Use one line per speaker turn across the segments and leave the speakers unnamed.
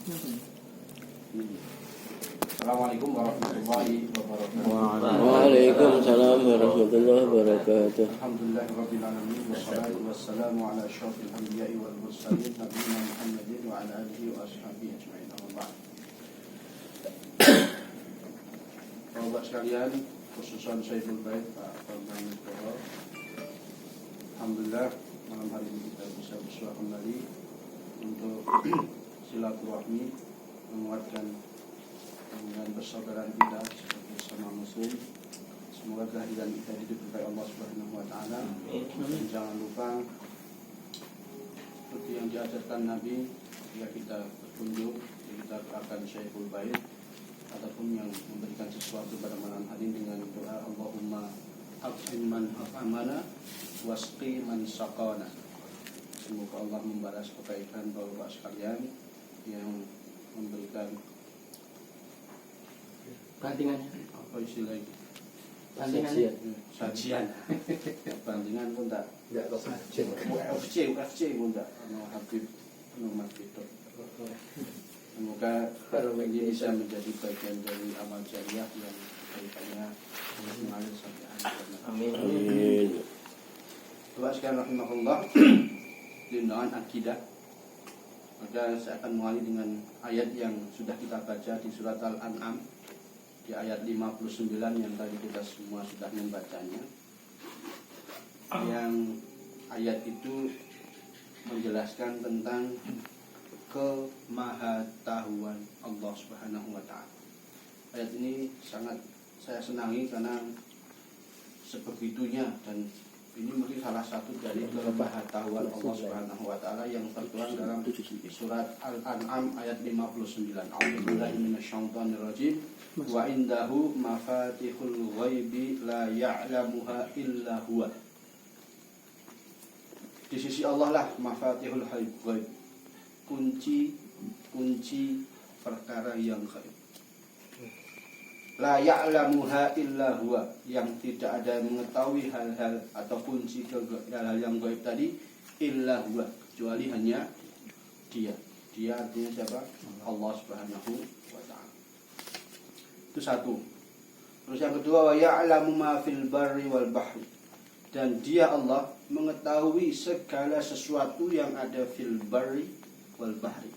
Assalamualaikum warahmatullahi wabarakatuh.
Waalaikumsalam warahmatullahi wabarakatuh.
Alhamdulillahirabbil alamin wassalatu wassalamu ala asyrofil anbiya'i wal mursalin nabiyina Muhammadin wa ala alihi wa ashabihi ajma'in. Amma ba'd. Bapak sekalian, khususan Sayyidul Bait Pak Bambang Nugroho. Alhamdulillah malam hari ini kita bisa bersua kembali untuk silaturahmi menguatkan dengan persaudaraan kita sebagai sesama muslim. Semoga kehadiran kita diberkahi Allah Subhanahu wa taala. Dan jangan lupa seperti yang diajarkan Nabi, jika kita berkunjung, kita akan Syekhul Bait ataupun yang memberikan sesuatu pada malam hari dengan doa Allahumma at'im man at'amana wasqi man saqana. Semoga Allah membalas kebaikan Bapak sekalian yang memberikan
bantingannya
apa istilahnya?
Bantingannya
Sajian. Bantingan pun tak.
enggak kok sajian.
UFC pun tak. Habib Mas Vito. Semoga ini bisa menjadi bagian dari amal jariah yang kaitannya mengalir sampai akhir.
Amin.
Bapak sekalian rahimahullah, di undangan akidah. Maka saya akan mulai dengan ayat yang sudah kita baca di surat Al-An'am, di ayat 59 yang tadi kita semua sudah membacanya. Yang ayat itu menjelaskan tentang kemahatauan Allah Subhanahu wa taala. Ayat ini sangat saya senangi karena sebegitunya, dan ini mungkin salah satu dari kemahatauan Allah Subhanahu wa taala yang tertuang dalam surat Al-An'am ayat 59. A'udzubillahi minasyaitonirrajim. Wa indahu mafatihul ghaibi la ya'lamuha illa huwa. Di sisi Allah lah mafatihul ghaib, kunci perkara yang gaib. La ya'lamuha illa huwa, yang tidak ada yang mengetahui hal-hal atau kunci hal-hal yang gaib tadi illa huwa, kecuali hanya Dia. Dia artinya siapa? Allah Subhanahu wa taala. Itu satu. Terus yang kedua, wa ya'lamu ma fil barri wal bahri, dan Dia Allah mengetahui segala sesuatu yang ada fil barri wal bahri,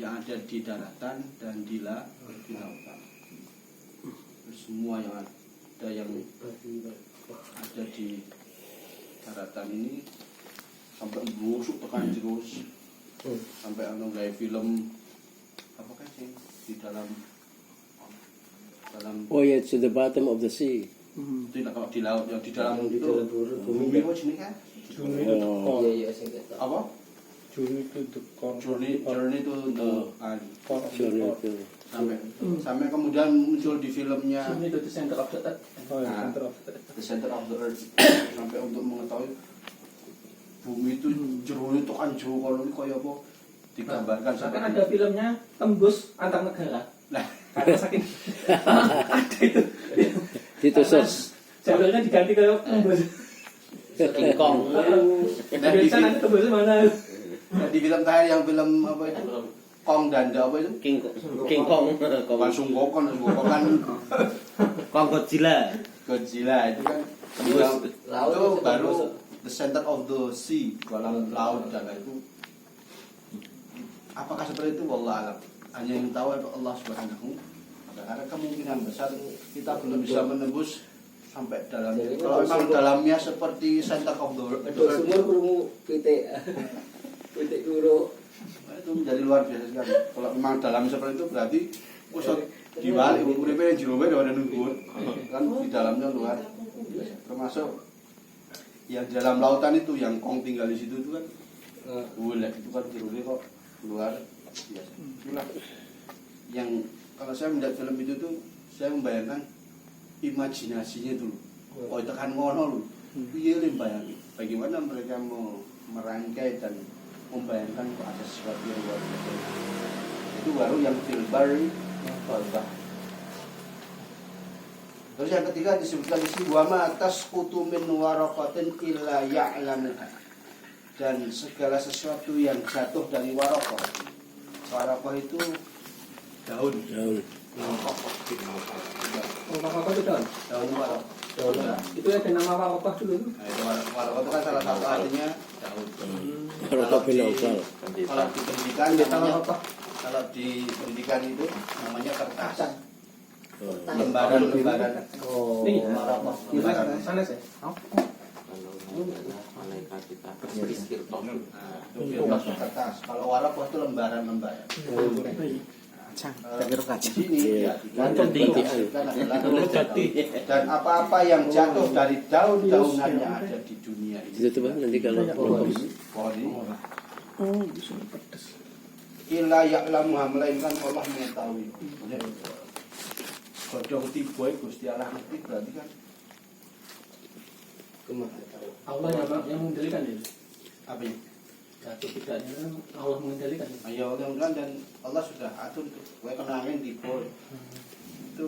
yang ada di daratan dan di lautan. Semua yang ada di daratan ini sampai busuk tekan terus, sampai gaya film apa kan sih di dalam
Voyage to the bottom of the sea.
Tidak, kalau di laut yang di dalam
Yang di
itu
dalam bumi.
apa jenis kan?
Oh.
Iya sing ketok.
Apa?
Journey to the core.
Journey to the
Journey to
sampai kemudian muncul di filmnya
Ini itu center of the earth.
Oh, ya,
Nah.
center of the
The Center of the Earth, sampai untuk mengetahui bumi itu jeruni itu kan jauh, kalau ini kaya apa digambarkan
Bahkan ada filmnya tembus antar negara.
Nah,
Karena saking ada itu.
ditusuk.
Jalurnya diganti ke tembus.
King Kong.
Nah, di
Jadi sana itu tembusnya mana?
di film terakhir yang film apa itu? Kong dan apa itu?
King Kong.
Langsung Gokon kan
Kong Godzilla.
Godzilla itu kan
Tembus
laut
itu
itu
baru
tembus.
the center of the sea, dalam laut, dan itu apakah seperti itu? Wallah alam. Hanya yang tahu adalah Allah Subhanahu wa taala. Karena kemungkinan besar kita belum bisa menembus sampai dalam. Kalau memang dalamnya seperti center of the
Aduh,
earth,
sumur kurungu pitik. Pitik kuro.
itu menjadi luar biasa sekali. Kalau memang dalam seperti itu berarti pusat dibalik uripnya jero wae ada nunggu kan di dalamnya luar. Termasuk yang di dalam lautan itu yang Kong tinggal di situ itu kan boleh itu kan jerone kok luar biasa. Itulah yang kalau saya melihat film itu tuh saya membayangkan imajinasinya dulu. Oh tekan ngono lho. Piye le bayangin bagaimana mereka mau merangkai dan membayangkan kok ada sesuatu yang luar biasa. Itu baru yang fil barri wal bahri. Terus yang ketiga disebutkan di sini wa ma tasqutu min waraqatin illa ya'lamuha. Dan segala sesuatu yang jatuh dari waraqah, Waraqah itu daun.
Daun.
Waraqah itu daun.
Daun waraqah.
Daun. Itu ada nama waraqah dulu.
Nah, itu waraqah itu kan salah satu artinya daun.
Waraqah bin Nawfal.
Kalau di pendidikan
Pendeta
namanya,
waraqah.
kalau di pendidikan itu namanya kertas.
Oh.
Lembaran-lembaran.
Oh, ini waraqah.
Lembaran.
Sana sih.
Nah, itu kertas kertas. Kalau waraqah itu lembaran-lembaran. Di sini diartikan adalah dan apa-apa yang jatuh dari daun-daunannya ada di dunia ini.
Itu Bang nanti kalau
Pohon ini. Illa ya'lamuha, melainkan Allah mengetahui. Godhong tiba Gusti Allah ngerti, berarti kan
Allah yang mengendalikan ini.
apa ya?
Jatuh tidaknya kan Allah mengendalikan.
Ayo mudah-mudahan dan Allah sudah atur tuh. Kowe kena angin tiba. Itu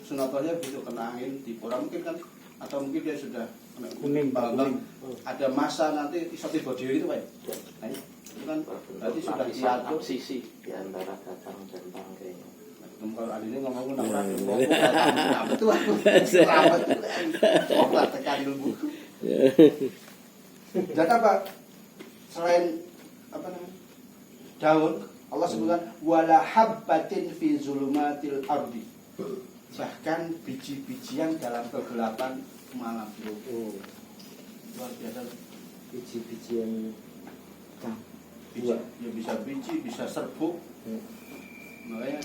sunatnya begitu, kena angin tiba. Mungkin kan atau mungkin dia sudah kena
Kuning, Pak,
Bang,
kuning.
ada masa nanti iso tiba dhewe itu, Pak. Nah, itu kan berarti sudah diatur.
sisi di antara datang dan bangkai.
Kalau adine ngomong apa tuh aku. Apa tuh? Coba tekan ilmu. Dan apa? Selain apa namanya? Daun, Allah sebutkan wala habbatin fi zulumatil ardi. Bahkan biji-bijian dalam kegelapan malam.
Oh,
Luar biasa.
biji-bijian
Biji, ya bisa biji, bisa serbuk. Makanya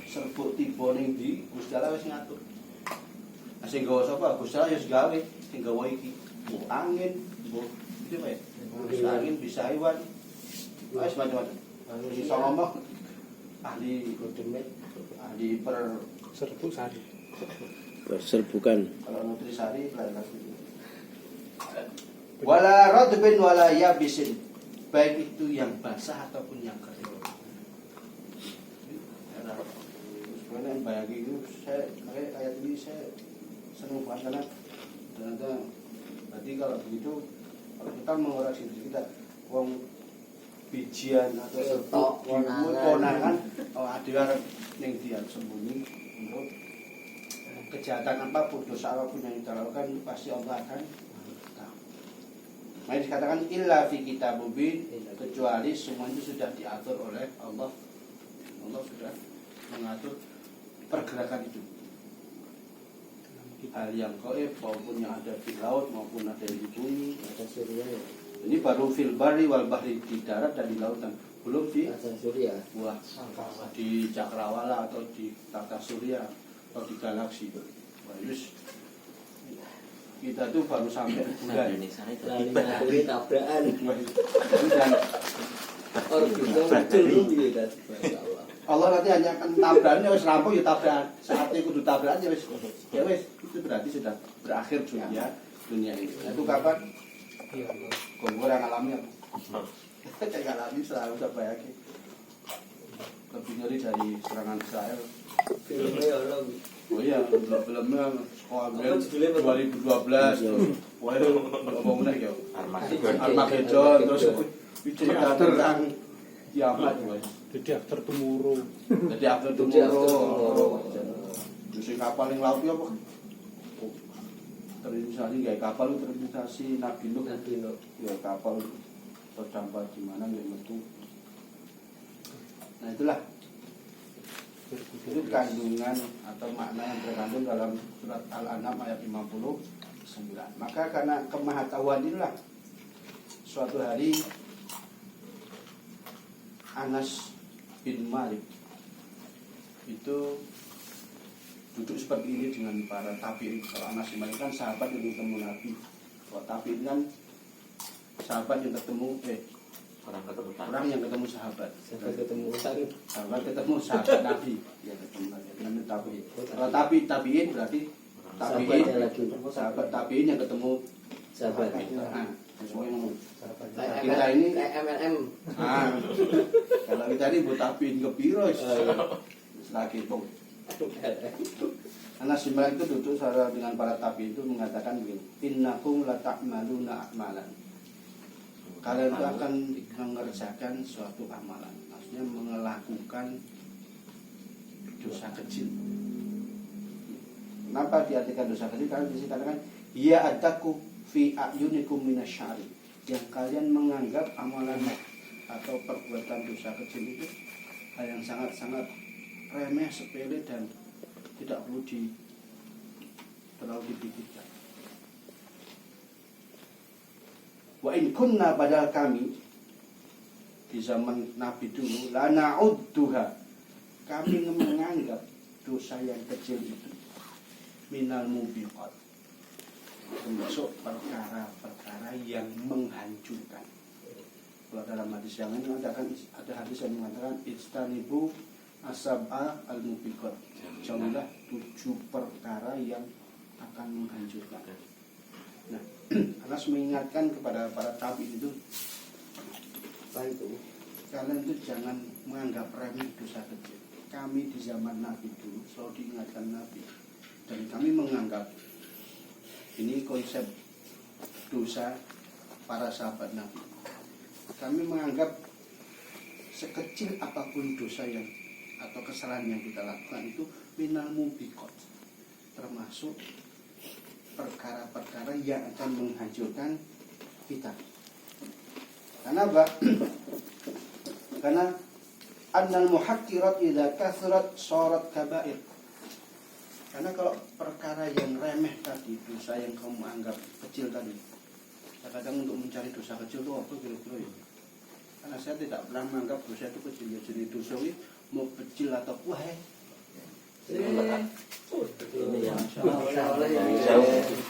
serbuk tiba ning ndi Gusti Allah wis ngatur. Nah, sing gawa sapa? Gusti Allah ya wis gawe, sing gawa iki. Mbok angin, mbok itu Pak. Bisa angin, bisa hewan. Wis macam-macam. Bisa ngomong ahli ahli per
Serbu sari.
serbukan.
kalau nutrisari klarifikasi. Wala radbin wala yabisin, baik itu yang basah ataupun yang kering. Sebenarnya bayangin itu saya ayat ini saya senang banget karena ternyata berarti kalau begitu kalau kita mengoreksi diri kita wong bijian atau serbuk konangan ada yang dia sembunyi untuk kejahatan apapun, dosa apapun yang kita lakukan pasti Allah akan tahu. Maka dikatakan illa fi kitab mubin, kecuali semua itu sudah diatur oleh Allah. Allah sudah mengatur pergerakan itu. Hal yang gaib maupun yang ada di laut maupun ada di bumi.
ada surya ya.
Ini baru fil barri wal bahri, di darat dan di lautan. Belum di
Ada surya.
buah di cakrawala atau di tata surya atau di galaksi. Wah, yus. Kita tuh baru sampai bulan.
Indonesia itu
Lali ngakui tabrakan.
Dan
Orang bisa muncul gitu kan.
Allah nanti hanya akan tabrakannya wis rampung ya tabrakan. Saatnya kudu tabrakan ya wis. Ya wis, itu berarti sudah berakhir dunia ini. Nah, itu kapan?
Iya.
Kongkor yang alami apa? Yang alami selalu saya bayangin. Lebih ngeri dari serangan Israel.
Filmnya orang.
Oh iya, filmnya sekolah
Apa judulnya, Pak?
2012 terus wah ngomong ya
Armageddon.
Armageddon terus cerita tentang kiamat wah.
Jadi aktor Tumuro.
Jadi aktor Tumoro. Terus kapal yang laut ya apa? Terinspirasi kayak kapal itu terinspirasi Nabi Nuh.
Nabi Nuh.
Ya kapal terdampak di mana ya metu. Nah itulah itu kandungan atau makna yang terkandung dalam surat Al-An'am ayat 59. Maka karena kemahatauan inilah suatu hari Anas bin Malik itu duduk seperti ini dengan para tabi'in. Kalau Anas bin Malik kan sahabat yang ketemu Nabi. Kalau tabi'in kan sahabat yang ketemu orang yang ketemu sahabat.
Sampai ketemu utang.
Sahabat ketemu sahabat Nabi. Ya ketemu Nabi. Namanya tabi'in. Kalau tabi'in berarti tabi'in
Sahabatnya lagi.
sahabat tabi'in yang ketemu
Sahabat.
Nah, semuanya ngomong.
Kayak
Kita ini
kayak MLM.
ah, kalau kita ini buat tabi'in ke piro lagi pong. Anas bin Malik itu duduk saudara dengan para tabi'in itu mengatakan begini, innakum la ta'maluna a'malan. kalian itu akan mengerjakan suatu amalan, maksudnya melakukan dosa kecil. Kenapa diartikan dosa kecil? Karena di sini katakan ya ataku fi ayunikum minasyari, yang kalian menganggap amalan atau perbuatan dosa kecil itu hal yang sangat-sangat remeh, sepele, dan tidak perlu terlalu dipikirkan. Wa in kunna, padahal kami di zaman Nabi dulu la na'udduha, kami menganggap dosa yang kecil itu minal mubiqat, termasuk perkara-perkara yang menghancurkan. Kalau dalam hadis yang ini ada hadis yang mengatakan ijtanibu asab'a al-mubiqat, jauhlah 7 perkara yang akan menghancurkan. Nah, Anas mengingatkan kepada para tabi itu, apa itu? Kalian itu jangan menganggap remeh dosa kecil. Kami di zaman Nabi dulu selalu diingatkan Nabi, dan kami menganggap ini konsep dosa para sahabat Nabi. Kami menganggap sekecil apapun dosa yang atau kesalahan yang kita lakukan itu minal mubiqat, termasuk perkara-perkara yang akan menghancurkan kita. Karena apa? Karena annal muhaqqirat idza kathrat sharat kabair. Karena kalau perkara yang remeh tadi, dosa yang kamu anggap kecil tadi, kadang untuk mencari dosa kecil itu apa kira-kira ya? Karena saya tidak pernah menganggap dosa itu kecil. Ya, jadi dosa ini mau kecil atau wah
Ini yang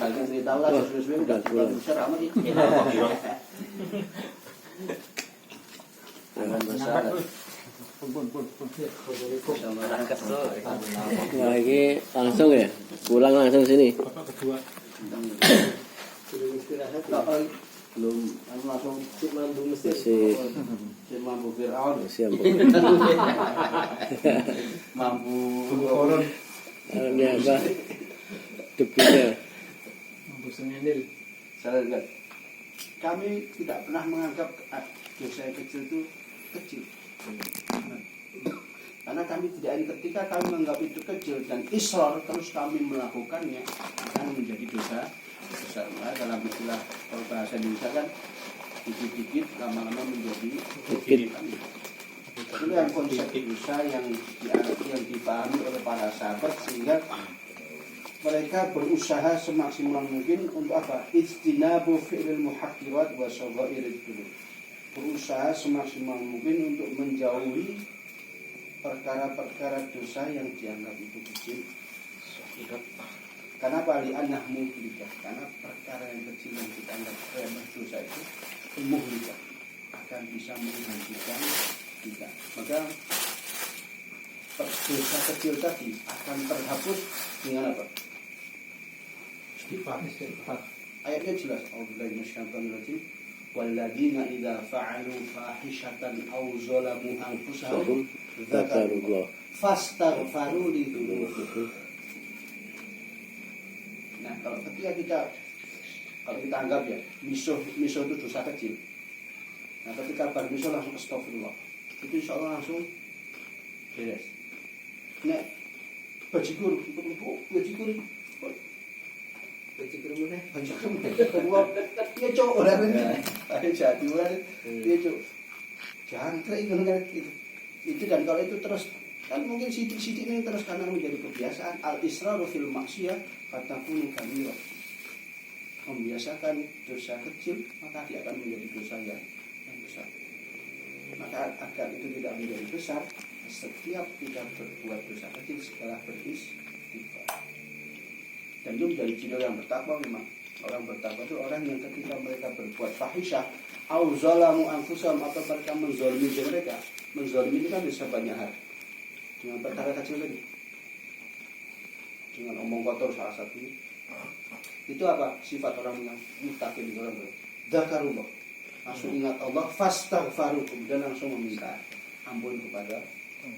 kalian tidak tahu lah, sesuai udah besar amat ini. Jangan masalah.
Wah, ini langsung ya? Pulang langsung sini.
Bapak kedua.
Belum istirahat.
Belum langsung
Cik mambu Mesir.
Masih
mampu Fir'aun,
siap.
mampu
Koron.
Ini apa? Debunya.
Mampu senenil.
Saya lihat, kami tidak pernah menganggap dosa yang kecil itu kecil. Karena kami tidak, ketika kami menganggap itu kecil dan israr terus kami melakukannya, akan menjadi dosa besar. Dalam istilah kalau bahasa Indonesia kan dikit-dikit lama-lama menjadi
Dikit.
itu yang konsep dosa yang dipahami oleh para sahabat, sehingga mereka berusaha semaksimal mungkin untuk apa? Ijtinabu fi'lil muhaqqirat wa shaghairil dzunub. Berusaha semaksimal mungkin untuk menjauhi perkara-perkara dosa yang dianggap itu kecil. Karena li'annah muhlikah, karena perkara yang kecil yang kita anggap remeh dosa itu muhlikah, akan bisa menghancurkan kita. Maka dosa kecil tadi akan terhapus dengan apa?
Istighfar.
Ayatnya jelas. A'udzubillahi minasyaitonir rajim. Walladzina idza fa'alu fahishatan aw zalamu anfusahum dzakarullah fastaghfaru li dzunubihim. Nah, kalau kita anggap ya, misuh itu dosa kecil. Nah, ketika bar misuh langsung astagfirullah, itu insya Allah langsung beres. Nah, bajigur kedua, ya cok orang ini, ada jadi orang, ya cok, jangan itu dan kalau itu terus kan mungkin sidik-sidik ini terus karena menjadi kebiasaan al-israru fil maksiyah fatakunu kabirah. Membiasakan dosa kecil maka dia akan menjadi dosa yang besar. Maka agar itu tidak menjadi besar, setiap kita berbuat dosa kecil setelah beristighfar. Dan itu menjadi ciri yang bertakwa. Memang orang bertakwa itu orang yang ketika mereka berbuat fahisyah au zalamu anfusahum, atau mereka menzalimi mereka. Menzalimi itu kan bisa banyak hal. Dengan perkara kecil tadi, dengan omong kotor salah satunya. Itu apa? Sifat orang yang muttaqin, orang dzakarullah, langsung ingat Allah, fastaghfaru, kemudian langsung meminta ampun kepada.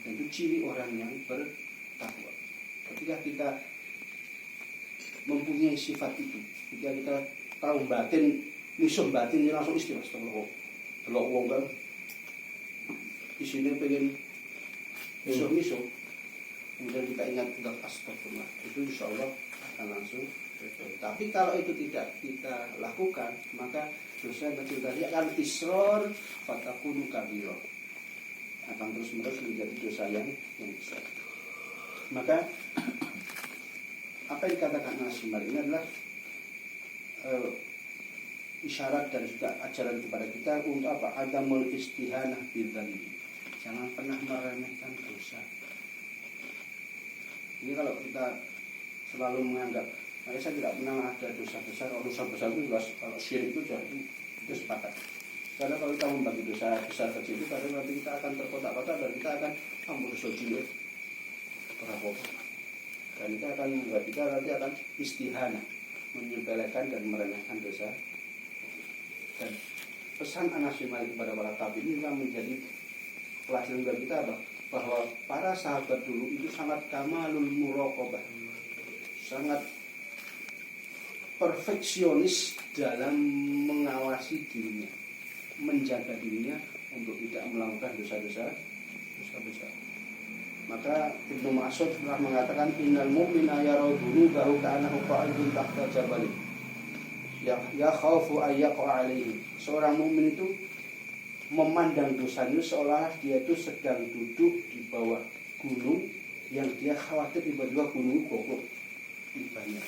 Dan itu ciri orang yang bertakwa. Ketika kita mempunyai sifat itu, ketika kita tahu batin, misuh batin, langsung istighfar, delok wong kan isinya pengen miso-miso, kemudian kita ingat astagfirullah, itu insya Allah akan langsung. Tapi kalau itu tidak kita lakukan, maka dosa yang kecil tadi akan isror fatakunu kabiro, akan terus menerus menjadi dosa yang besar. Maka apa yang dikatakan Nasimar ini adalah isyarat dan juga ajaran kepada kita untuk apa? Adamul istihanah bidzanbi. Jangan pernah meremehkan dosa. Ini kalau kita selalu menganggap, saya tidak pernah ada dosa besar. Kalau dosa besar itu jelas, kalau syirik itu sepakat. Karena kalau kita membagi dosa besar kecil itu, kadang nanti kita akan terkotak-kotak dan kita akan dosa cilik, berapa? Dan kita akan membuat kita nanti akan istihanah, menyepelekan dan meremehkan dosa. Dan pesan Anas bin Malik kepada para tabi'in ini menjadi pelajaran bagi kita bahwa para sahabat dulu itu sangat kamalul muraqabah, sangat perfeksionis dalam mengawasi dirinya, menjaga dirinya untuk tidak melakukan dosa-dosa besar. Maka Ibnu Mas'ud pernah mengatakan innal mu'mina yara dhunubahu ka'annahu qa'idun tahta jabalin ya khaufu ayyaqa alaihi. Seorang mukmin itu memandang dosanya seolah dia itu sedang duduk di bawah gunung yang dia khawatir tiba-tiba gunung gogok banyak.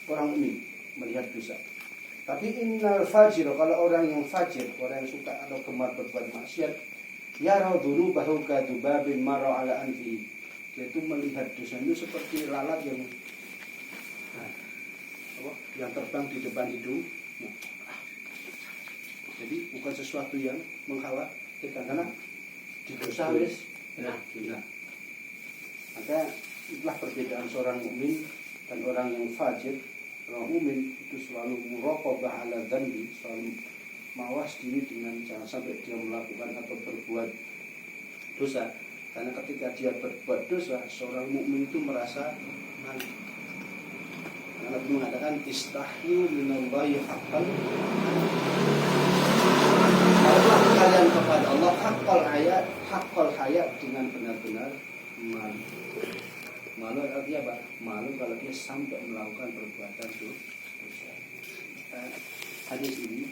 Orang mukmin melihat dosa. Tapi innal fajir, kalau orang yang fajir, orang yang suka atau gemar berbuat maksiat, yara dhunubahu kadubabin mara ala anfi. Dia itu melihat dosa itu seperti lalat yang terbang di depan hidung. Jadi bukan sesuatu yang mengkhawatirkan karena di dosa wis. Maka itulah perbedaan seorang mukmin dan orang yang fajir. Orang mukmin itu selalu muraqabah ala dzanbi, selalu mawas diri dengan jangan sampai dia melakukan atau berbuat dosa. Karena ketika dia berbuat dosa, seorang mukmin itu merasa malu. Karena Nabi mengatakan istahyu minallahi haqqan. Malulah kalian kepada Allah haqqal hayat dengan benar-benar malu. Malu artinya apa? Malu kalau dia sampai melakukan perbuatan dosa. Hadis ini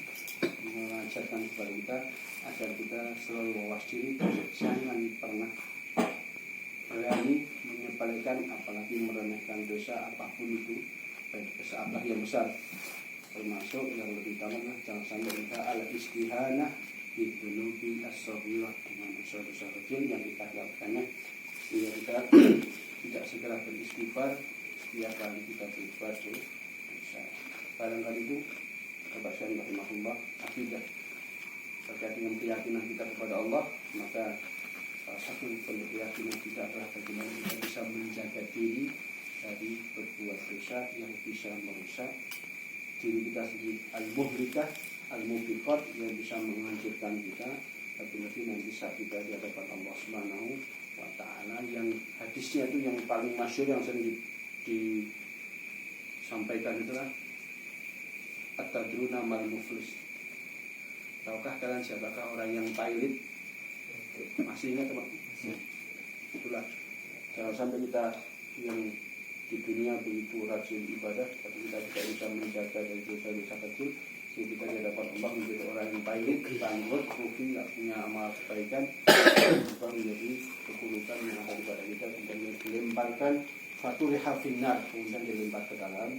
mengajarkan kepada kita agar kita selalu mawas diri, jangan pernah berani menyepelekan apalagi meremehkan dosa apapun itu, baik dosa apa yang besar, termasuk yang lebih utama jangan sampai kita ala istihanah bidunubi as-saghirah, dengan dosa-dosa kecil yang kita lakukannya, sehingga kita tidak segera beristighfar setiap kali kita berbuat dosa. Barangkali itu kebahagiaan rahimahullah akidah terkait dengan keyakinan kita kepada Allah. Maka salah satu bentuk keyakinan kita adalah bagaimana kita bisa menjaga diri dari berbuat dosa yang bisa merusak diri kita sendiri, al-muhlikah, al-mubiqat, yang bisa menghancurkan kita. Tapi nanti saat kita di hadapan Allah Subhanahu wa ta'ala, yang hadisnya itu yang paling masyhur yang sering disampaikan itulah at-tadruna mal muflis. Tahukah kalian siapakah orang yang pailit? Masih ingat teman? Itulah. Jangan sampai kita yang di dunia begitu rajin ibadah, tapi kita tidak bisa menjaga dari dosa-dosa kecil, sehingga kita di hadapan Allah menjadi orang yang pailit, bangkrut, rugi, tidak punya amal kebaikan, bukan menjadi kekurukan yang ada pada kita, kemudian dilemparkan faturi hafinar, kemudian dilempar ke dalam.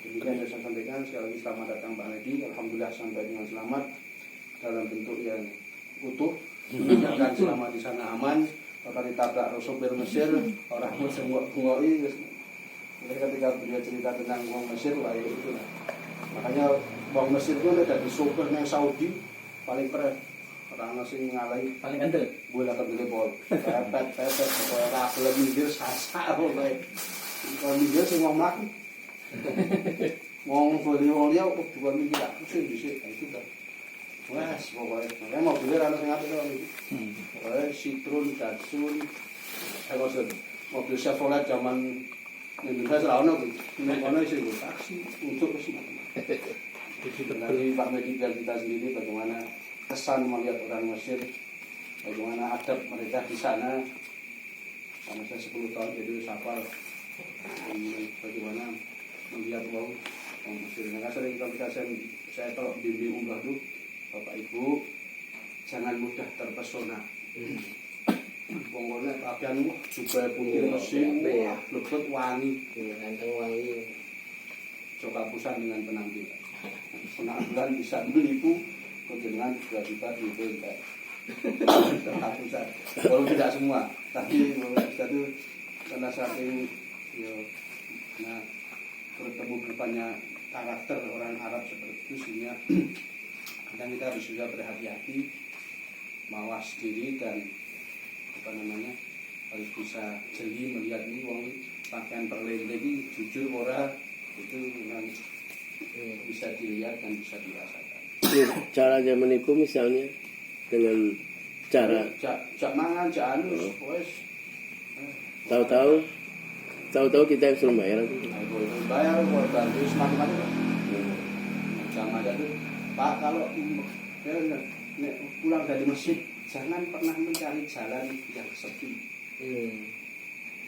Demikian yang saya sampaikan. Sekali lagi selamat datang Pak Medi. Alhamdulillah sampai dengan selamat dalam bentuk yang utuh. Menjaga selama di sana aman. Kalau ditabrak sopir Mesir, orang Mesir ngoi. Jadi ketika beliau cerita tentang uang Mesir, wah itu lah. Makanya uang Mesir itu ada di sopirnya Saudi paling keren. Orang asing ngalahi
paling gandel.
Bola kendele bol. Pepet pokoknya kabel minggir sasar pokoknya. Kalau minggir sing ngomong mlaku. Wong folio dua minggu tak pusing dhisik itu kan. Wah, pokoknya saya mau beli ana sing apik to iki. Pokoknya Citroen, Datsun, mobil Chevrolet zaman Indonesia ra ono kuwi. Nek ono sing taksi untuk wis. dari Pak Medical kita sendiri bagaimana kesan melihat orang Mesir, bagaimana adab mereka di sana. Karena saya 10 tahun jadi safar, bagaimana melihat orang Mesir. Nah, sering ketika saya kalau bimbing umrah tuh, Bapak Ibu jangan mudah terpesona. Pokoknya pakaian juga putih Mesir, lebet wangi,
Ganteng wangi.
coba pusan dengan penampilan. Penampilan bisa menipu, dengan tiba-tiba dibentak. Terhapusan. Walau tidak semua, tapi kita itu karena saking nah bertemu berbanyak karakter orang Arab seperti itu, sehingga kadang kita harus juga berhati-hati, mawas diri dan harus bisa jeli melihat ini wong pakaian perlengket ini jujur ora itu memang bisa dilihat dan bisa dirasakan.
Caranya menipu misalnya dengan cara
jak mangan jak anu wis
tahu kita yang suruh bayar itu.
bayar kok bantu semakin sama aja tuh Pak, kalau nek pulang dari masjid jangan pernah mencari jalan yang sepi.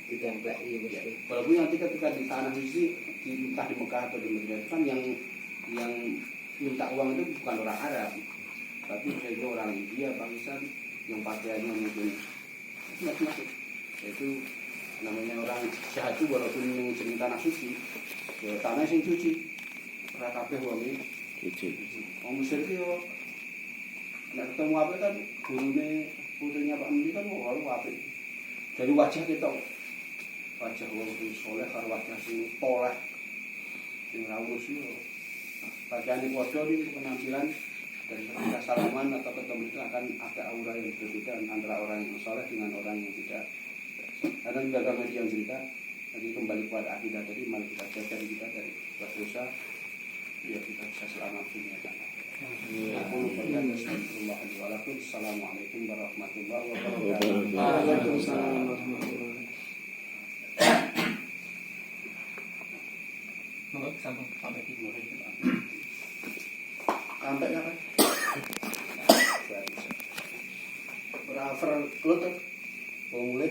Ditempeli
Ya,
mesti.
walaupun nanti ketika di tanah suci, entah di Mekah atau di Madinah itu kan yang minta uang itu bukan orang Arab, tapi itu orang India, Pakistan, yang pakaiannya mungkin macam-macam. Itu namanya orang jahat itu walaupun yang jenis tanah suci, ya tanah yang suci, ora kabeh wong iki
Cuci.
Wong Mesir itu yo nek ketemu apa kan gurune putrinya Pak Menteri kan wong apik. Dari wajah kita wajah wong soleh karo wajah sing poleh sing rawuh yo pakaiane padha iki penampilan dan ketika salaman atau ketemu itu akan ada aura yang berbeda antara orang yang soleh dengan orang yang tidak. Karena juga media yang cerita tadi kembali kepada akidah tadi, mari kita jaga diri kita dari berdosa biar kita bisa selamat dunia dan akhirat. Aku lupa Assalamualaikum warahmatullahi wabarakatuh.
Waalaikumsalam warahmatullahi wabarakatuh. Sambung sampai di
Sampai kapan? Beraver kelut kan? Mulai.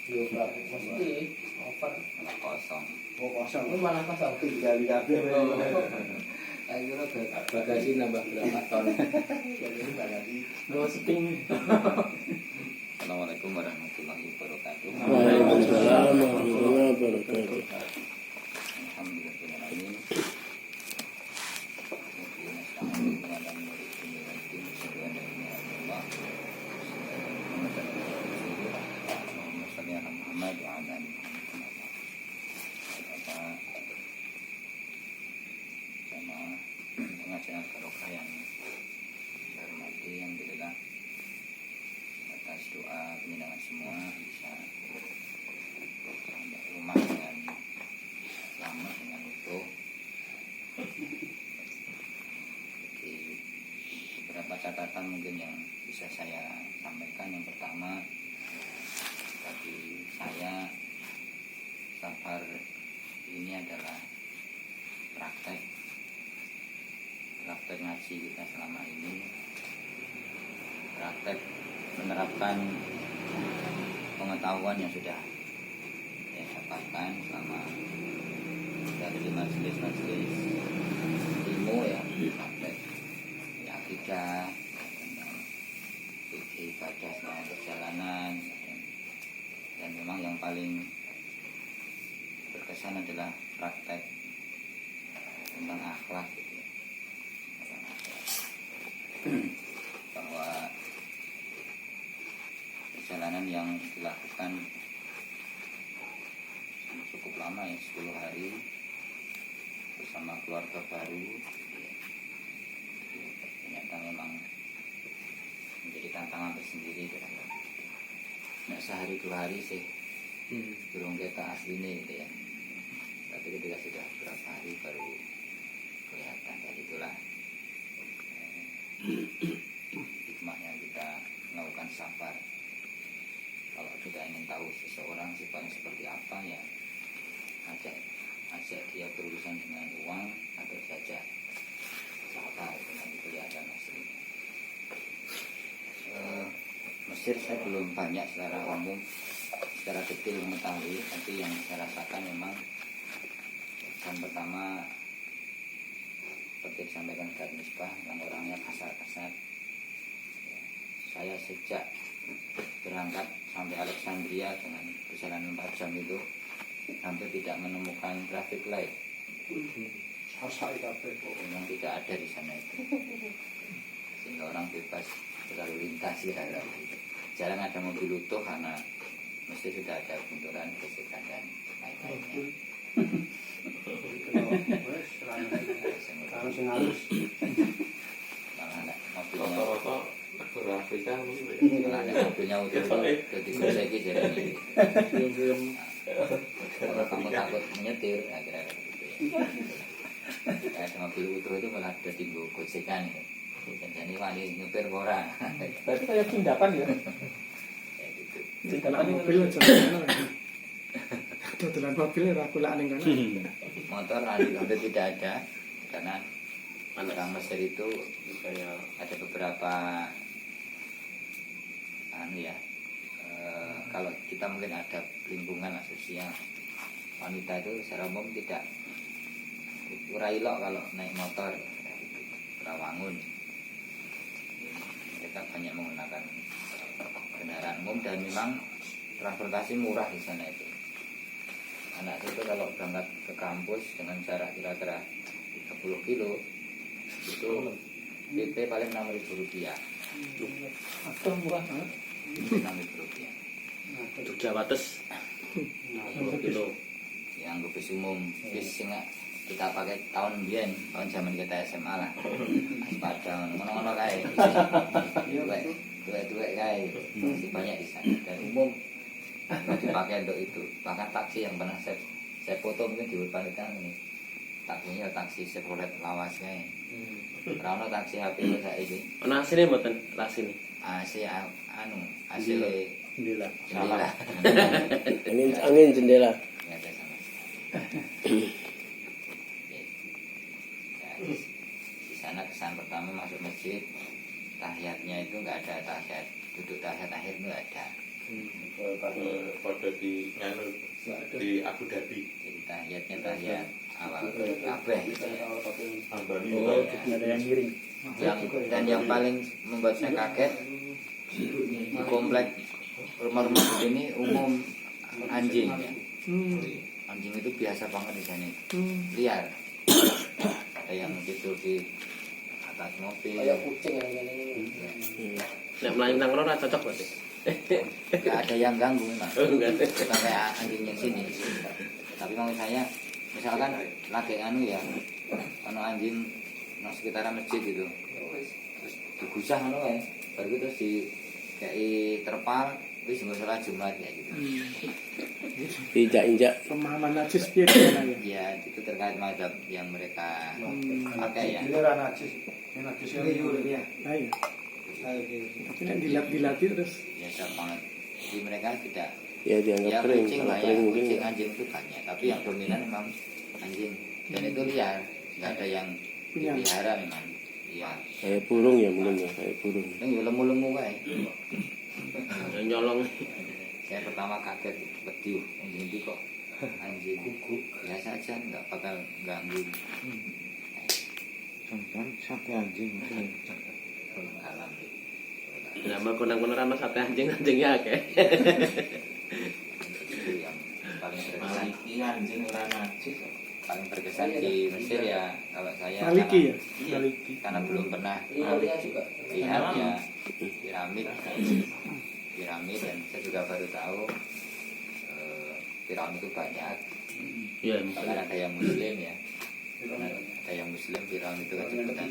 Yo
Mesti over kosong.
Oh kosong.
Ini malah kosong.
Tinggal di kabeh.
Akhirnya bagasi nambah berapa ton.
Jadi bagasi.
Bawa seping.
Assalamualaikum warahmatullahi wabarakatuh.
Waalaikumsalam warahmatullahi wabarakatuh.
Alhamdulillahirrahmanirrahim. Pengajian barokah yang saya hormati, alhamdulillah atas doa penyindangan semua bisa sampai rumah dengan selamat dengan utuh. Jadi beberapa catatan mungkin yang bisa saya sampaikan. Yang pertama, bagi saya safar ini adalah praktek ngaji kita selama ini, praktek menerapkan pengetahuan yang sudah saya dapatkan selama dari majelis ilmu ya, praktek ya, akidah, fikih, ibadah selama perjalanan, dan memang yang paling berkesan adalah praktek tentang akhlak gitu ya. Bahwa perjalanan yang dilakukan cukup lama ya, 10 hari bersama keluarga baru, ternyata memang menjadi tantangan tersendiri. Nggak sehari 2 hari sih belum kita aslinya gitu ya, tapi ketika sudah berapa hari baru kelihatan. Dari itulah hikmahnya kita melakukan safar. Kalau kita ingin tahu seseorang sifatnya seperti apa, ya ajak dia berurusan dengan uang atau jajah. rata itu nanti kelihatan aslinya. Mesir saya belum banyak secara umum, secara detail mengetahui, tapi yang saya rasakan memang yang pertama seperti disampaikan Ustaz Misbah, yang orangnya kasar-kasar. Saya sejak berangkat sampai Alexandria dengan perjalanan 4 jam itu hampir tidak menemukan traffic light. Memang tidak ada di sana itu, sehingga orang bebas berlalu lintas ya. Jarang ada mobil utuh karena mesti sudah ada benturan, gesekan dan lain-lainnya. Malah ada mobilnya, malah ada mobilnya utuh jadi goseki jadi ini. Kalau kamu takut menyetir, akhirnya gitu ya. Kayak ada mobil utuh itu malah ada tinggu gojekan ya. Dan jadi wali nyupir ora.
Berarti kayak tindakan ya.
Kayak gitu.
Tindakan mobil aja. Dodolan mobil ora kulaan ning kana.
Motor hampir tidak ada karena orang Mesir itu ada beberapa kalau kita mungkin ada lingkungan sosial, wanita itu secara umum tidak urailok kalau naik motor, rawangun. Mereka banyak menggunakan kendaraan umum dan memang transportasi murah di sana itu. Anak itu kalau berangkat ke kampus dengan jarak kira-kira 30 kilo itu PP paling Rp6.000.
Atau murah banget.
Rp6.000.
Jogja Wates 10 kilo.
Yang gue bis umum, bis sing kita pakai tahun biyen, tahun zaman kita SMA lah. Padang, ngono-ngono kae. Tuwek-tuwek kae. Masih banyak di sana. Dan umum nggak dipakai untuk itu. Bahkan taksi yang pernah saya foto mungkin di panitia ini. Taksinya taksi Chevrolet lawas kae. Ora ono taksi HP kok saiki.
Ana asine mboten lasine.
AC AC
Jendela.
jendela.
Angin jendela.
Nggak ada sama. Ya, di sana kesan pertama masuk masjid, tahiyatnya itu nggak ada tahiyat, duduk tahiyat akhir nggak ada.
Pada di Abu Dhabi.
Jadi tahiyatnya tahiyat awal kabeh.
Ambani
Oh, ada yang miring.
Dan yang paling membuat saya kaget, di komplek rumah-rumah begini umum anjing ya. Anjing itu biasa banget di sana, liar. Ada yang tidur di atas mobil.
Kayak kucing yang ini.
Nek mlayu nang kono ora cocok berarti.
Gak ada yang ganggu memang.
Enggak.
Bukan kayak anjing yang sini. Tapi maksud saya, misalkan lagi ya, anjing nang sekitaran masjid gitu, terus digusah ya, baru itu terus di kayak terpal, wis nggak salah Jumat ya gitu.
Injak-injak.
Pemahaman najis piye ya?
Ya itu terkait mazhab yang mereka pakai ya.
Ini ora najis. Ini najis ya.
Nah, iya. Tapi nek dilat-dilati terus
Biasa banget. Jadi mereka tidak.
Ya dianggap
Ya
kering.
kucing
Kalau
banyak,
kering mungkin
kucing anjing itu banyak. Tapi yang dominan memang anjing. Dan itu liar, nggak ada yang
Punya.
dipelihara memang. Iya.
kayak burung ya mungkin ya, kayak burung.
Ini lemu-lemu kayak.
Nyolong.
Saya pertama kaget, bediuh anjing itu kok anjing kuku biasa aja, nggak bakal ganggu.
Sate anjing.
Alam.
Nama konang-konang ramah sate anjingnya akeh.
Itu yang paling berkesan.
Anjing ora najis.
Paling berkesan di Mesir ya kalau saya.
Maliki ya?
Iya,
Maliki.
karena belum pernah
Iya juga.
lihat ya piramid dan saya juga baru tahu piramid itu banyak.
Iya,
Bahkan ada yang muslim ya. Ada yang muslim piramid itu kan sebutan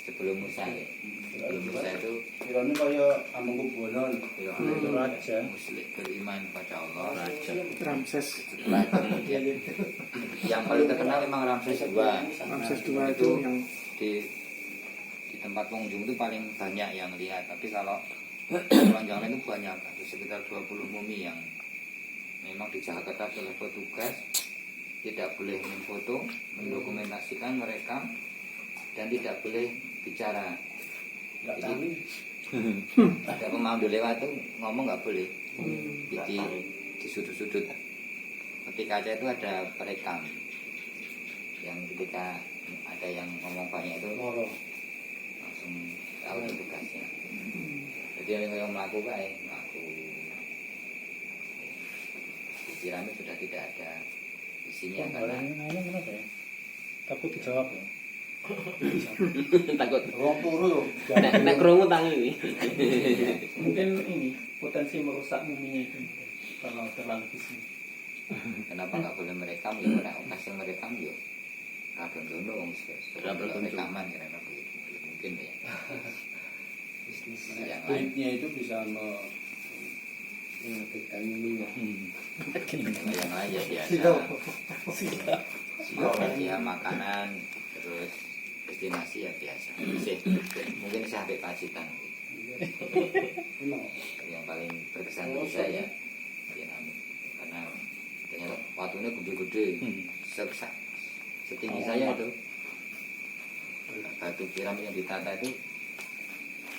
sebelum Musa ya. Sebelum Musa itu
Pirane kaya amung kuburan.
piramid itu
Raja.
muslim beriman kepada Allah. Raja.
Ramses.
Setelah itu kemudian yang paling terkenal memang Ramses II.
Ramses II itu yang
Di tempat pengunjung itu paling banyak yang lihat. Tapi kalau Lonjangan itu banyak, ada sekitar 20 mumi yang memang dijaga oleh petugas, tidak boleh memfoto, mendokumentasikan mereka, dan tidak boleh bicara.
Nggak
Jadi
tani.
ada pemandu lewat tuh ngomong nggak boleh.
Hmm.
Jadi di sudut-sudut peti kaca itu ada perekam yang ketika ada yang ngomong banyak itu
Loro.
langsung tahu tugasnya. Jadi yang melaku baik melaku di piramid sudah tidak ada isinya karena
kenapa ya? Takut dijawab ya.
Takut.
Wong turu yo.
Nek krungu tangi.
Mungkin ini potensi merusak muminya itu kalau terlalu di sini.
kenapa nggak boleh merekam ya karena okasi merekam ya kagak dono wong
Double control.
rekaman kira-kira begitu mungkin ya
Bisnis.
yang lain
Duitnya itu bisa
Mengagetkan muminya.
yang lain ya biasa ya makanan terus destinasi ya biasa sih mungkin saya sampai Pacitan yang paling berkesan bagi saya piramid karena ternyata waktunya gede-gede setinggi saya itu batu piramid yang ditata itu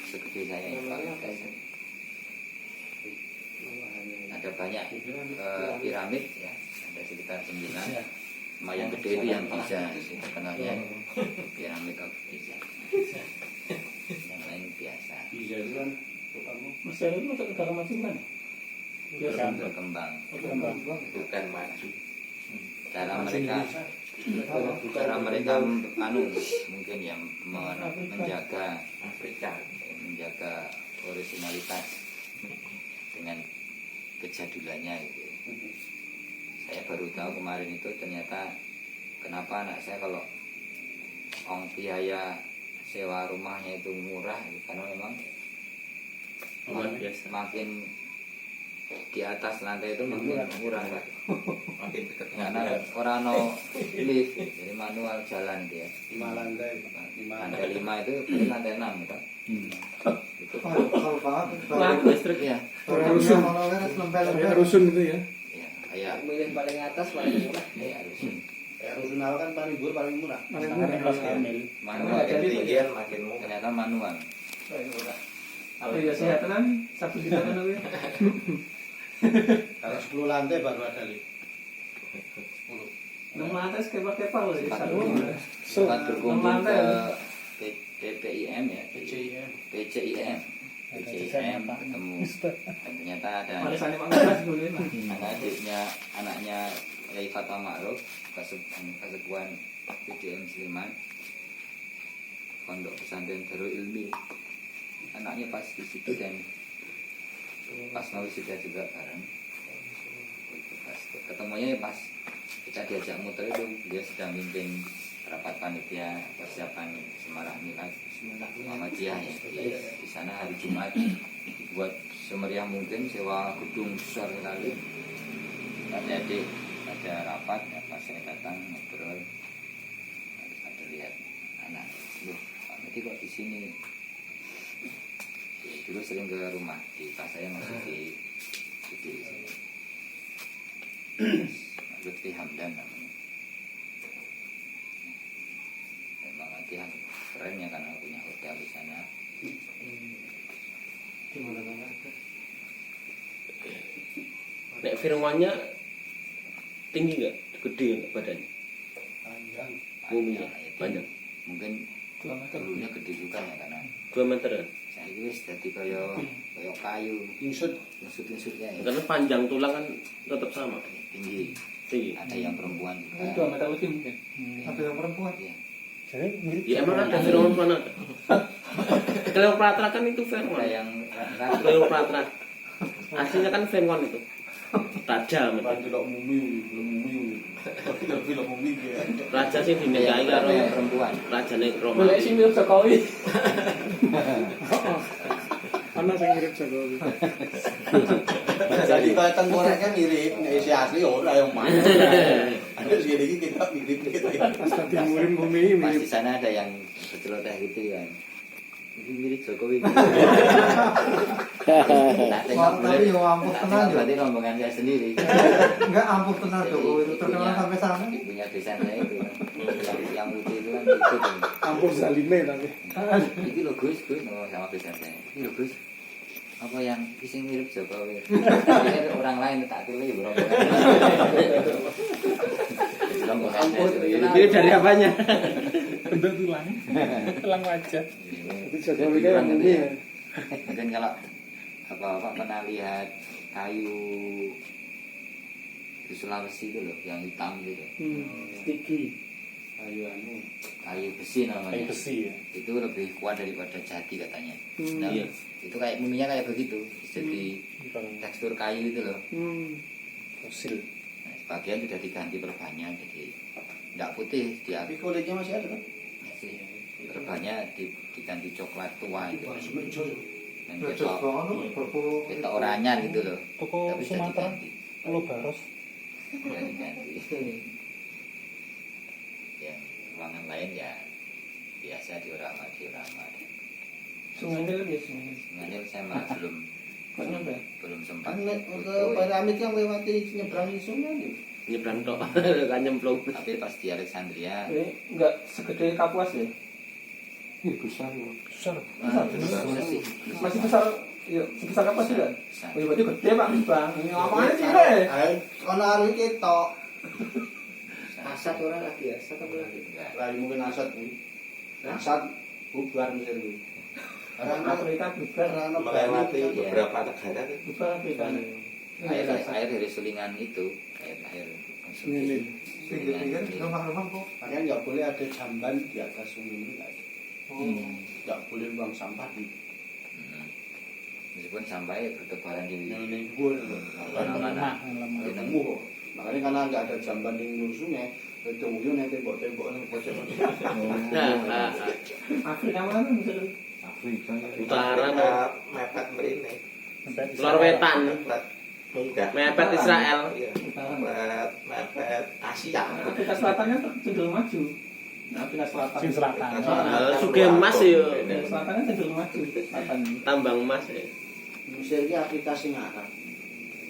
segede saya yang paling besar. Ada banyak piramid ya ada sekitar 9 yang gede itu yang bisa terkenalnya piramid of Giza yang lain biasa
bisa itu kan utama.
Mesir itu masuk negara maju kan? Biasa.
berkembang
Bukan maju.
cara mereka mungkin yang menjaga originalitas dengan kejadulannya gitu. Saya baru tahu kemarin itu ternyata kenapa anak saya kalau biaya sewa rumahnya itu murah gitu. Karena memang
Luar biasa.
makin di atas lantai itu makin murah Pak.
Makin dekat
Karena orang no lift jadi manual jalan dia
5 lantai.
lantai 5 itu berarti lantai 6 gitu. Itu
Kalau banget,
Lampu listrik
ya
Rusun.
nempel-nempel.
Rusun itu ya.
ya kayak
Milih paling atas paling murah.
ya harus
Rusunal kan paling dhuwur paling murah.
Paling murah kamel.
manual
ketinggian makin murah.
ternyata manual
Paling murah. Apa ya sehat kan? 1 juta kan aku ya.
Kalau 10 lantai baru ada lift. 10.
Nomor atas kepar-kepar loh ya.
Sempat
Satu.
sempat berkunjung
Enam lantai.
ke PPIM ya
PCIM.
PCIM ketemu dan ternyata ada
Warisannya Pak Mas boleh lah.
anaknya Yai Fatwa Ma'ruf Kasepuan PDM Sleman Pondok Pesantren Darul Ilmi anaknya pas di situ dan pas mau sudah juga bareng itu pas ketemunya ya pas kita diajak muter itu dia sedang mimpin rapat panitia persiapan Semarang Milad Muhammadiyah ya di sana hari Jumat dibuat semeriah mungkin sewa gedung besar sekali adik-adik ada rapat ya pas saya datang ngobrol ada lihat anak loh Pak Medi kok di sini dulu sering ke rumah di pas saya masih di sini Lutfi Hamdan namanya memang latihan keren ya karena punya hotel di sana
Nek firmannya tinggi nggak? Gede nggak badannya?
Panjang.
Muminya
Ya,
panjang.
mungkin
2 meter.
dulunya gede juga ya karena
2 meter kan?
saya wis dadi kaya kayu
Insut.
insut-insutnya ya
Karena panjang tulang kan tetap sama.
tinggi
Tinggi.
ada yang perempuan
Mungkin
juga
2 meter lebih mungkin.
Ada yang perempuan.
ya.
Ya emang ada Firman ada. Cleopatra kan itu
ada
Firman.
yang
Cleopatra. Aslinya kan Firman itu. Raja
Bukan
macam.
tidak mumi, belum mumi. Tidak film mumi ya.
Raja sih
ada
dinikahi karo
yang perempuan
rajane Roma.
Boleh sih mirip Jokowi. Karena saya mirip Jokowi.
Jadi kalau tengkoraknya mirip, nek isi asli ora yang mana. Ada segini iki kita mirip gitu.
Pas tadi murim bumi
pas
mirip.
di sana ada yang berceloteh gitu kan ini mirip Jokowi tak tengok
Tapi yo ampuh
tak
tenan
tengok
yo.
berarti rombongan saya sendiri
Enggak ampuh tenan Jokowi itu terkenal sampai sana.
punya desain saya itu yang putih itu kan ikut ini.
Kampung Zalime tapi.
Iki lho Gus, ngomong sama presiden. Iki lho Gus. Apa yang sing mirip Jokowi? Ini orang lain tak pilih bro.
Ini dari apanya?
Bentuk tulang. Tulang wajah.
Itu
Jokowi kan ini ya.
Mungkin kalau apa pernah lihat kayu di Sulawesi itu loh, yang hitam gitu.
Sticky.
Kayu besi namanya.
Kayu besi ya.
Itu lebih kuat daripada jati katanya. Nah,
Iya.
itu kayak muminya kayak begitu. Jadi tekstur kayu itu loh.
Fosil.
Nah, sebagian sudah diganti perbannya jadi nggak putih dia
Tapi kulitnya masih ada kan?
masih perbannya diganti coklat tua itu. Dan
Cocok
ketok
banget, berpuluh.
ketok oranye gitu loh.
Toko
Tapi sudah
Sumatera.
diganti.
Pulau Baros.
Sudah diganti. Yang ruangan lain ya biasa diorama.
Sungai Nil ya sungai.
Sebenarnya saya malah belum sempat
Kan ke
foto, ya.
piramid yang lewati nyeberangi sungai gitu.
Nyebrang tok, kan nyemplung.
Tapi pas di Alexandria
Ini enggak segede Kapuas ya?
Besar loh.
Besar.
besar sih.
Masih besar. Ya, sebesar Kapuas juga.
Besar.
Oh, ya berarti gede Pak Bang. Ini lapangannya cilik.
Kono hari ketok.
Asat orang lagi ya, asat apa lagi?
Enggak.
Lari mungkin asat nih. Asat bubar Mesir nih. Karena
Afrika bubar.
karena
Melewati
Iya.
beberapa negara kan.
Bubar Afrika.
Air dari sulingan itu, air konsumsi.
Pinggir-pinggir, rumah-rumah kok.
Makanya nggak boleh ada jamban di atas sungai ini. Nggak boleh buang sampah di
Meskipun sampai bertebaran di
nembur.
mana-mana.
Nggak nemu kok. Makanya karena nggak ada jamban di ujung sungai, itu mungkin nanti tembok-tembok yang pojok-pojok.
Afrika mana misalnya?
Afrika ya.
Utara
Kita mepet merine.
Lor wetan,
Mepet. Enggak.
mepet Israel.
Iya.
Utara.
Mepet Asia.
Afrika Selatan kan cenderung maju. Nah, Afrika Selatan.
Sing selatan.
Suge emas ya,
Afrika Selatan kan cenderung maju. Selatan.
tambang emas ya.
Mesir ini Afrika sing Arab.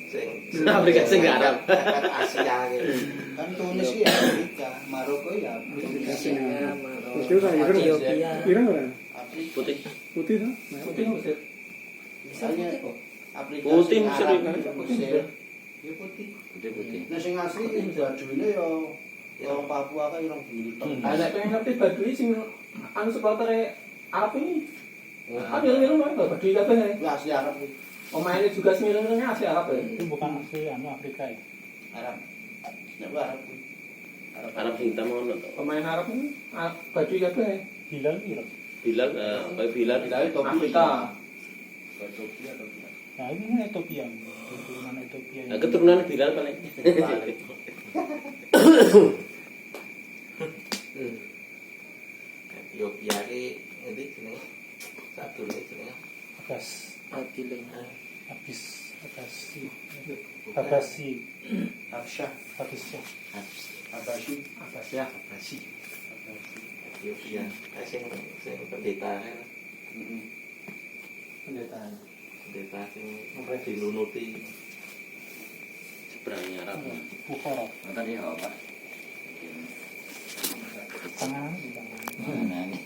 Sing
Afrika sing Arab.
Mepet Asia gitu.
Kan Tunis ya Afrika, Maroko ya Afrika.
Putih kan
Ethiopia.
Irang kan?
Afrika.
Putih.
Putih kan?
Putih Mesir.
Misalnya Afrika
Putih
sing
Mesir
Arab,
ini.
Mesir. Ya putih.
Putih-putih.
Nah sing asli Baduine ya Papua kan orang Bintang.
Ada pengen ngerti Baduy sing anu supporter Arab ini. Kan miru-miru mah Baduy kabeh.
Ya asli Arab itu.
Pemainnya juga miru-mirunya asli Arab ya.
Itu bukan asli anu Afrika ya.
Arab. Ya Arab.
Arab hitam ono to.
Pemain Arab ini Baduy kabeh.
Hilal Irak.
Bilal, kayak Bilal.
Dari topi
Afrika.
Topi atau tidak?
Nah ini kan Ethiopia. Keturunan Ethiopia.
Nah, keturunan Bilal paling.
Ethiopia ki ngendi jenenge? Satu nih jenenge.
Agas.
Adileng.
Abis. Agasi. Agasi.
Habsyah,
Habisnya.
Habasyi,
Abbasiyah.
Abbasi. Ethiopia. Sing pendeta kan.
Pendataan.
Pendeta sing dilunuti.
Seberangnya Arab.
Bukhara.
Nonton ya, Pak.
Tangan di tangan.
Mana nih?